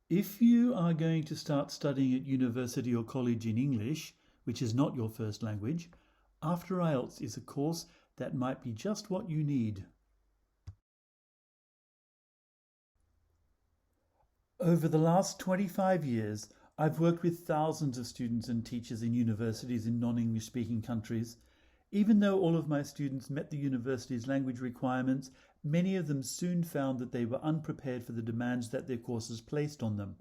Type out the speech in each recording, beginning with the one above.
If you are going to start studying at university or college in English, which is not your first language, After IELTS is a course that might be just what you need. Over the last 25 years, I've worked with thousands of students and teachers in universities in non-English speaking countries. Even though all of my students met the university's language requirements, many of them soon found that they were unprepared for the demands that their courses placed on them.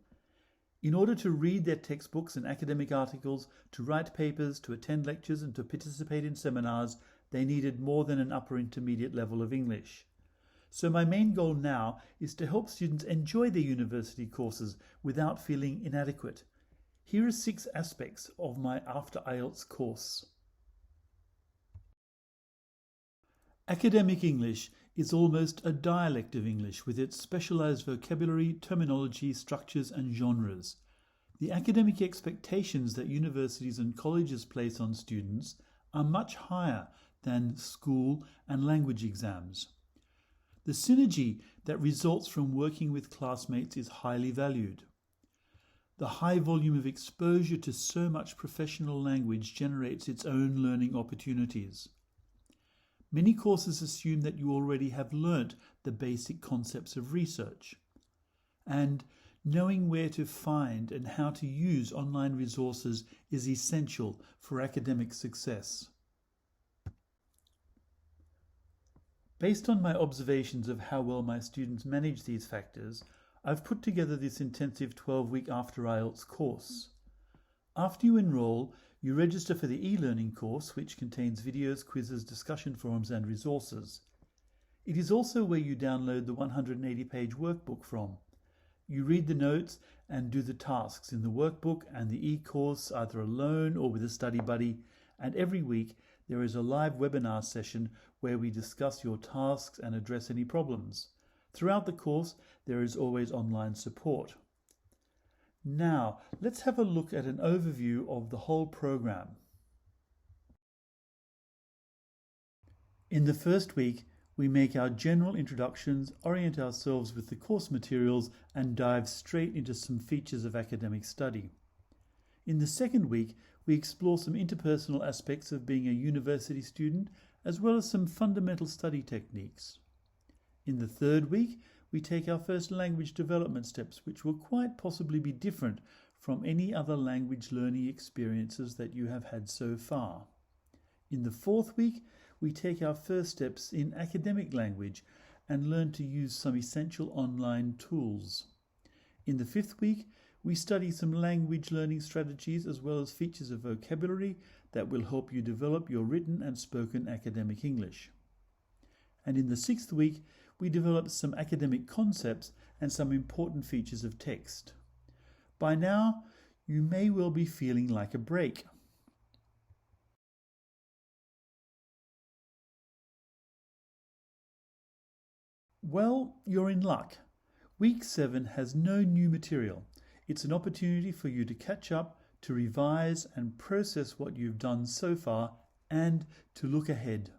In order to read their textbooks and academic articles, to write papers, to attend lectures and to participate in seminars, they needed more than an upper intermediate level of English. So my main goal now is to help students enjoy their university courses without feeling inadequate. Here are 6 aspects of my After IELTS course. Academic English is almost a dialect of English with its specialised vocabulary, terminology, structures and genres. The academic expectations that universities and colleges place on students are much higher than school and language exams. The synergy that results from working with classmates is highly valued. The high volume of exposure to so much professional language generates its own learning opportunities. Many courses assume that you already have learnt the basic concepts of research. And knowing where to find and how to use online resources is essential for academic success. Based on my observations of how well my students manage these factors, I've put together this intensive 12-week After IELTS course. After you enroll, you register for the e-learning course, which contains videos, quizzes, discussion forums and resources. It is also where you download the 180-page workbook from. You read the notes and do the tasks in the workbook and the e-course either alone or with a study buddy, and every week there is a live webinar session where we discuss your tasks and address any problems. Throughout the course, there is always online support. Now, let's have a look at an overview of the whole program. In the first week, we make our general introductions, orient ourselves with the course materials, and dive straight into some features of academic study. In the second week, we explore some interpersonal aspects of being a university student, as well as some fundamental study techniques. In the third week, we take our first language development steps, which will quite possibly be different from any other language learning experiences that you have had so far. In the fourth week, we take our first steps in academic language and learn to use some essential online tools. In the fifth week, we study some language learning strategies as well as features of vocabulary that will help you develop your written and spoken academic English. And in the sixth week, we develop some academic concepts and some important features of text. By now, you may well be feeling like a break. Well, you're in luck. Week 7 has no new material. It's an opportunity for you to catch up, to revise and process what you've done so far, and to look ahead.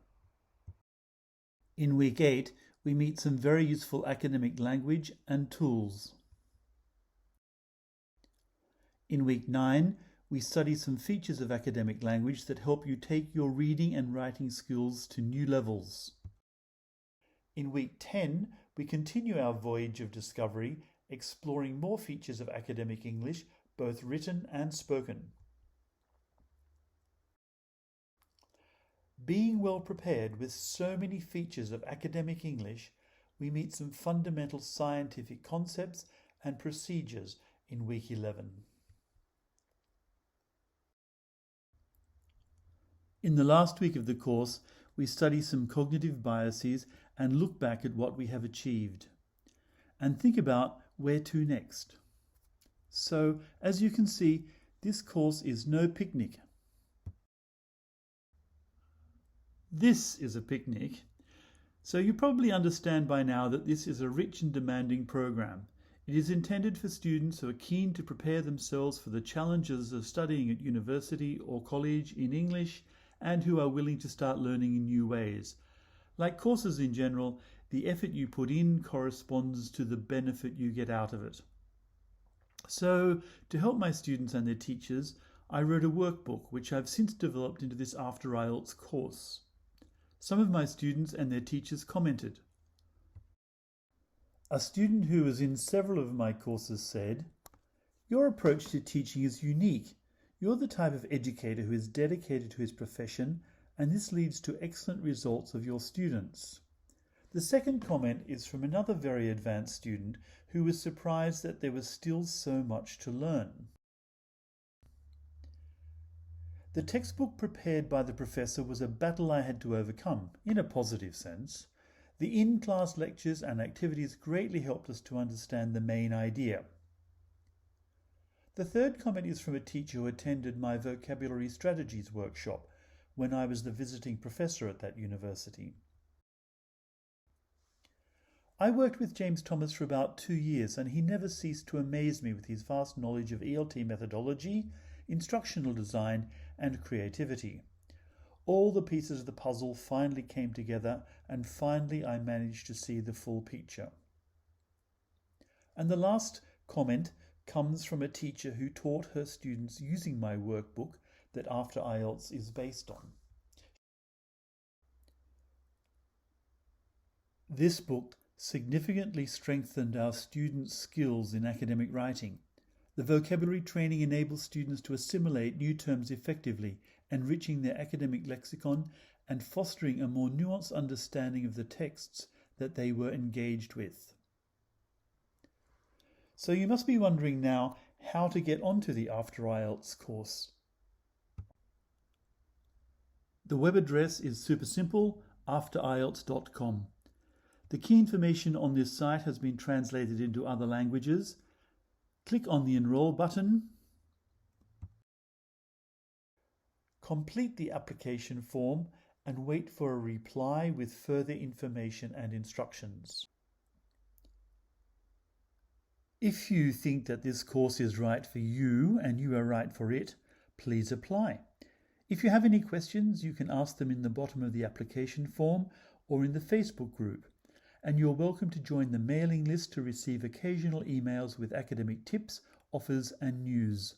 In week 8, we meet some very useful academic language and tools. In week 9, we study some features of academic language that help you take your reading and writing skills to new levels. In week 10, we continue our voyage of discovery, exploring more features of academic English, both written and spoken. Being well prepared with so many features of academic English, we meet some fundamental scientific concepts and procedures in week 11. In the last week of the course, we study some cognitive biases and look back at what we have achieved, and think about where to next. So, as you can see, this course is no picnic. This is a picnic, so you probably understand by now that this is a rich and demanding program. It is intended for students who are keen to prepare themselves for the challenges of studying at university or college in English and who are willing to start learning in new ways. Like courses in general, the effort you put in corresponds to the benefit you get out of it. So, to help my students and their teachers, I wrote a workbook which I've since developed into this After IELTS course. Some of my students and their teachers commented. A student who was in several of my courses said, "Your approach to teaching is unique. You're the type of educator who is dedicated to his profession, and this leads to excellent results of your students." The second comment is from another very advanced student who was surprised that there was still so much to learn. The textbook prepared by the professor was a battle I had to overcome, in a positive sense. The in-class lectures and activities greatly helped us to understand the main idea. The third comment is from a teacher who attended my vocabulary strategies workshop when I was the visiting professor at that university. I worked with James Thomas for about 2 years, and he never ceased to amaze me with his vast knowledge of ELT methodology, instructional design, and creativity. All the pieces of the puzzle finally came together, and finally I managed to see the full picture. And the last comment comes from a teacher who taught her students using my workbook that After IELTS is based on. This book significantly strengthened our students' skills in academic writing. The vocabulary training enables students to assimilate new terms effectively, enriching their academic lexicon and fostering a more nuanced understanding of the texts that they were engaged with. So you must be wondering now how to get onto the After IELTS course. The web address is super simple, afterielts.com. The key information on this site has been translated into other languages. Click on the Enroll button. Complete the application form and wait for a reply with further information and instructions. If you think that this course is right for you and you are right for it, please apply. If you have any questions, you can ask them in the bottom of the application form or in the Facebook group. And you're welcome to join the mailing list to receive occasional emails with academic tips, offers and news.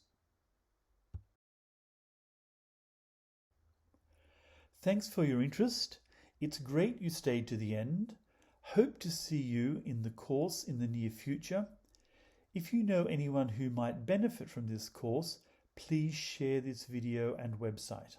Thanks for your interest. It's great you stayed to the end. Hope to see you in the course in the near future. If you know anyone who might benefit from this course, please share this video and website.